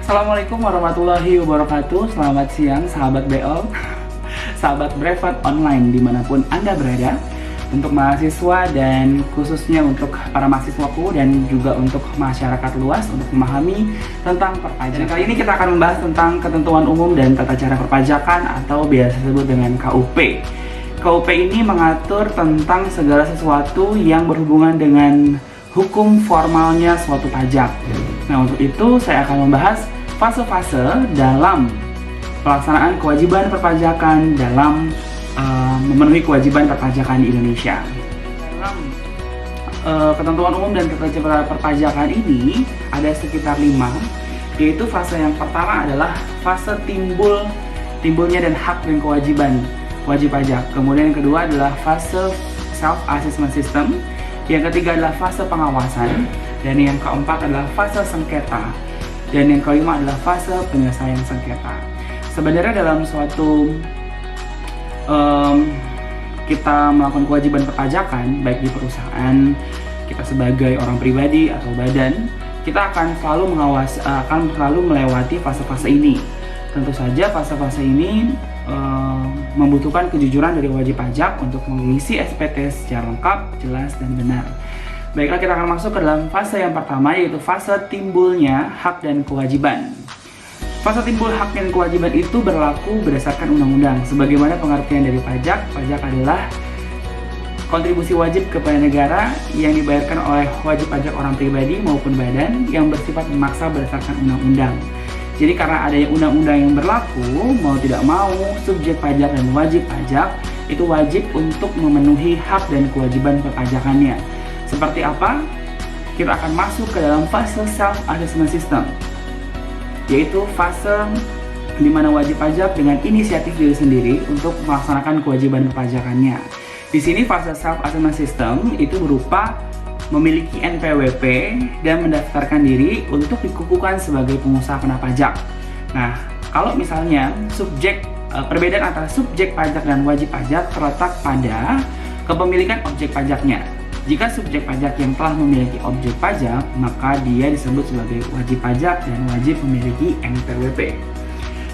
Assalamualaikum warahmatullahi wabarakatuh. Selamat siang sahabat BL, sahabat Brevet Online dimanapun Anda berada. Untuk mahasiswa dan khususnya untuk para mahasiswaku dan juga untuk masyarakat luas untuk memahami tentang perpajakan. Dan kali ini kita akan membahas tentang ketentuan umum dan tata cara perpajakan atau biasa disebut dengan KUP. KUP ini mengatur tentang segala sesuatu yang berhubungan dengan hukum formalnya suatu pajak. Nah, untuk itu saya akan membahas fase-fase dalam pelaksanaan kewajiban perpajakan dalam memenuhi kewajiban perpajakan di Indonesia. Dalam ketentuan umum dan tata cara perpajakan ini ada sekitar 5, yaitu fase yang pertama adalah fase timbulnya dan hak dan kewajiban wajib pajak. Kemudian yang kedua adalah fase self-assessment system. Yang ketiga adalah fase pengawasan. Dan yang keempat adalah fase sengketa. Dan yang kelima adalah fase penyelesaian sengketa. Sebenarnya dalam suatu kita melakukan kewajiban perpajakan, baik di perusahaan, kita sebagai orang pribadi atau badan, kita akan selalu melewati fase-fase ini. Tentu saja fase-fase ini membutuhkan kejujuran dari wajib pajak untuk mengisi SPT secara lengkap, jelas, dan benar. Baiklah, kita akan masuk ke dalam fase yang pertama, yaitu fase timbulnya hak dan kewajiban. Fase timbul hak dan kewajiban itu berlaku berdasarkan undang-undang. Sebagaimana pengertian dari pajak, pajak adalah kontribusi wajib kepada negara yang dibayarkan oleh wajib pajak orang pribadi maupun badan yang bersifat memaksa berdasarkan undang-undang. Jadi karena adanya undang-undang yang berlaku, mau tidak mau, subjek pajak dan wajib pajak itu wajib untuk memenuhi hak dan kewajiban perpajakannya. Seperti apa? Kita akan masuk ke dalam fase self-assessment system, yaitu fase di mana wajib pajak dengan inisiatif diri sendiri untuk melaksanakan kewajiban perpajakannya. Di sini fase self-assessment system itu berupa memiliki NPWP dan mendaftarkan diri untuk dikukuhkan sebagai pengusaha kena pajak. Nah, kalau misalnya perbedaan antara subjek pajak dan wajib pajak terletak pada kepemilikan objek pajaknya. Jika subjek pajak yang telah memiliki objek pajak, maka dia disebut sebagai wajib pajak dan wajib memiliki NPWP.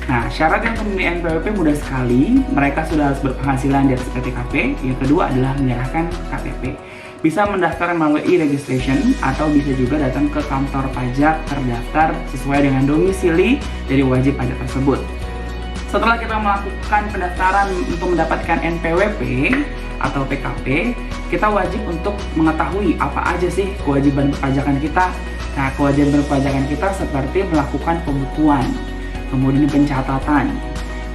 Nah, syarat yang memiliki NPWP mudah sekali. Mereka sudah harus berpenghasilan di atas PTKP. Yang kedua adalah menyerahkan KTP. Bisa mendaftar melalui e-registration atau bisa juga datang ke kantor pajak terdaftar sesuai dengan domisili dari wajib pajak tersebut. Setelah kita melakukan pendaftaran untuk mendapatkan NPWP atau PKP, kita wajib untuk mengetahui apa aja sih kewajiban perpajakan kita. Nah, kewajiban perpajakan kita seperti melakukan pembukuan, kemudian pencatatan,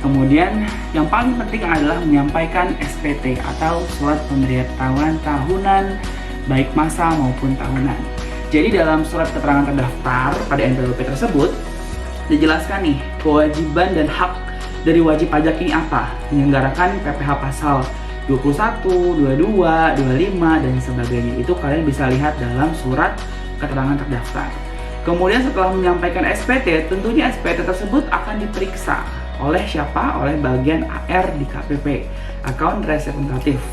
kemudian yang paling penting adalah menyampaikan SPT atau surat pemberitahuan tahunan, baik masa maupun tahunan. Jadi dalam surat keterangan terdaftar pada NPWP tersebut dijelaskan nih kewajiban dan hak dari wajib pajak ini apa? Menyelenggarakan PPh pasal 21, 22, 25, dan sebagainya. Itu kalian bisa lihat dalam surat keterangan terdaftar. Kemudian setelah menyampaikan SPT, tentunya SPT tersebut akan diperiksa oleh siapa? Oleh bagian AR di KPP, Account Representative.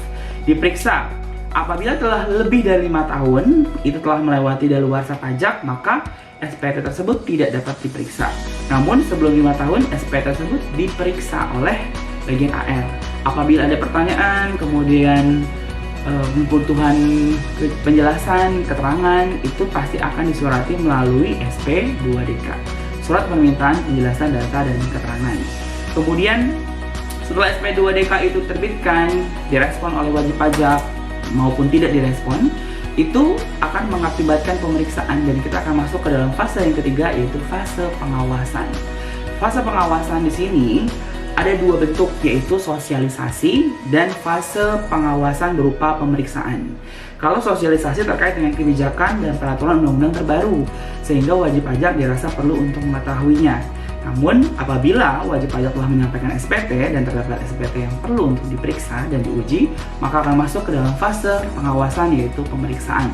Diperiksa. Apabila telah lebih dari 5 tahun, itu telah melewati daluarsa pajak, maka SPT tersebut tidak dapat diperiksa. Namun sebelum 5 tahun, SPT tersebut diperiksa oleh bagian AR. Apabila ada pertanyaan, kemudian kebutuhan penjelasan, keterangan, itu pasti akan disurati melalui SP2DK, Surat Permintaan Penjelasan Data dan Keterangan. Kemudian setelah SP2DK itu terbitkan, direspon oleh wajib pajak maupun tidak direspon, itu akan mengakibatkan pemeriksaan dan kita akan masuk ke dalam fase yang ketiga, yaitu fase pengawasan. Fase pengawasan di sini ada 2 bentuk, yaitu sosialisasi dan fase pengawasan berupa pemeriksaan. Kalau sosialisasi terkait dengan kebijakan dan peraturan undang-undang terbaru, sehingga wajib pajak dirasa perlu untuk mengetahuinya. Namun, apabila wajib pajak telah menyampaikan SPT dan terdapat SPT yang perlu untuk diperiksa dan diuji, maka akan masuk ke dalam fase pengawasan, yaitu pemeriksaan.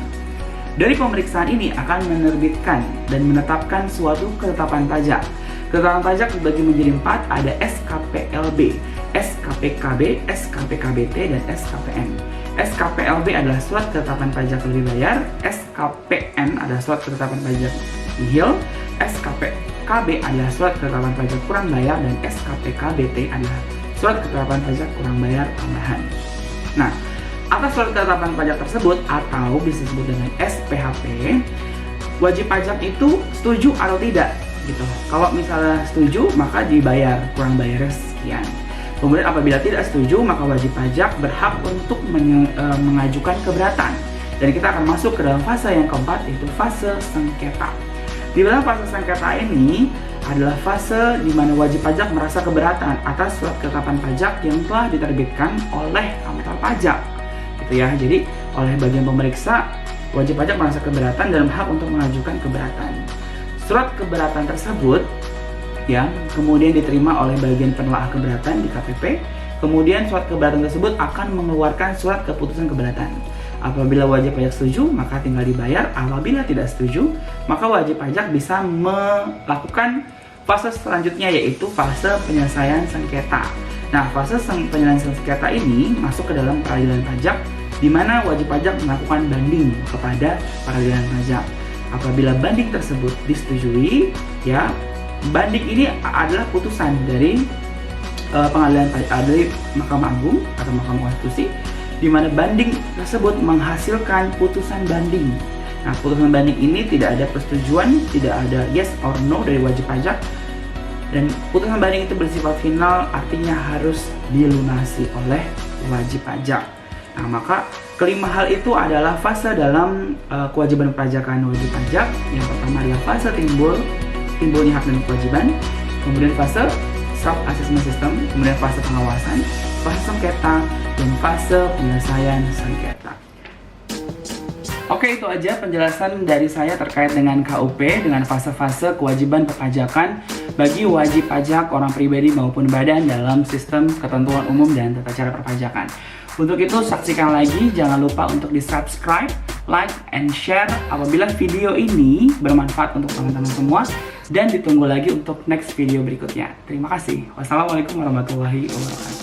Dari pemeriksaan ini akan menerbitkan dan menetapkan suatu ketetapan pajak. Ketetapan pajak dibagi menjadi 4, ada SKPLB, SKPKB, SKPKBT, dan SKPN. SKPLB adalah surat ketetapan pajak lebih bayar, SKPN adalah surat ketetapan pajak nihil, SKPK SKPKB adalah surat ketetapan pajak kurang bayar dan SKPKBT adalah surat ketetapan pajak kurang bayar tambahan. Nah, atas surat ketetapan pajak tersebut atau bisa disebut dengan SPHP, wajib pajak itu setuju atau tidak gitu. Kalau misalnya setuju, maka dibayar kurang bayarnya sekian. Kemudian apabila tidak setuju, maka wajib pajak berhak untuk mengajukan keberatan. Dan kita akan masuk ke dalam fase yang keempat, yaitu fase sengketa. Di dalam fase sengketa ini adalah fase di mana wajib pajak merasa keberatan atas surat ketetapan pajak yang telah diterbitkan oleh kantor pajak, gitu ya. Jadi oleh bagian pemeriksa, wajib pajak merasa keberatan dan berhak untuk mengajukan keberatan. Surat keberatan tersebut ya kemudian diterima oleh bagian penelaah keberatan di KPP. Kemudian surat keberatan tersebut akan mengeluarkan surat keputusan keberatan. Apabila wajib pajak setuju, maka tinggal dibayar. Apabila tidak setuju, maka wajib pajak bisa melakukan fase selanjutnya, yaitu fase penyelesaian sengketa. Nah, fase penyelesaian sengketa ini masuk ke dalam peradilan pajak, di mana wajib pajak melakukan banding kepada peradilan pajak. Apabila banding tersebut disetujui, ya banding ini adalah putusan dari pengadilan pajak dari Mahkamah Agung atau Mahkamah Konstitusi, di mana banding tersebut menghasilkan putusan banding. Nah, putusan banding ini tidak ada persetujuan, tidak ada yes or no dari wajib pajak, dan putusan banding itu bersifat final, artinya harus dilunasi oleh wajib pajak. Nah, maka kelima hal itu adalah fase dalam kewajiban perpajakan wajib pajak. Yang pertama adalah fase timbulnya hak dan kewajiban, kemudian fase self assessment system, kemudian fase pengawasan, fase sengketa, dan fase penyelesaian sengketa. Oke, itu aja penjelasan dari saya terkait dengan KUP, dengan fase-fase kewajiban perpajakan bagi wajib pajak orang pribadi maupun badan dalam sistem ketentuan umum dan tata cara perpajakan. Untuk itu saksikan lagi, jangan lupa untuk di-subscribe, like, and share apabila video ini bermanfaat untuk teman-teman semua, dan ditunggu lagi untuk next video berikutnya. Terima kasih. Wassalamualaikum warahmatullahi wabarakatuh.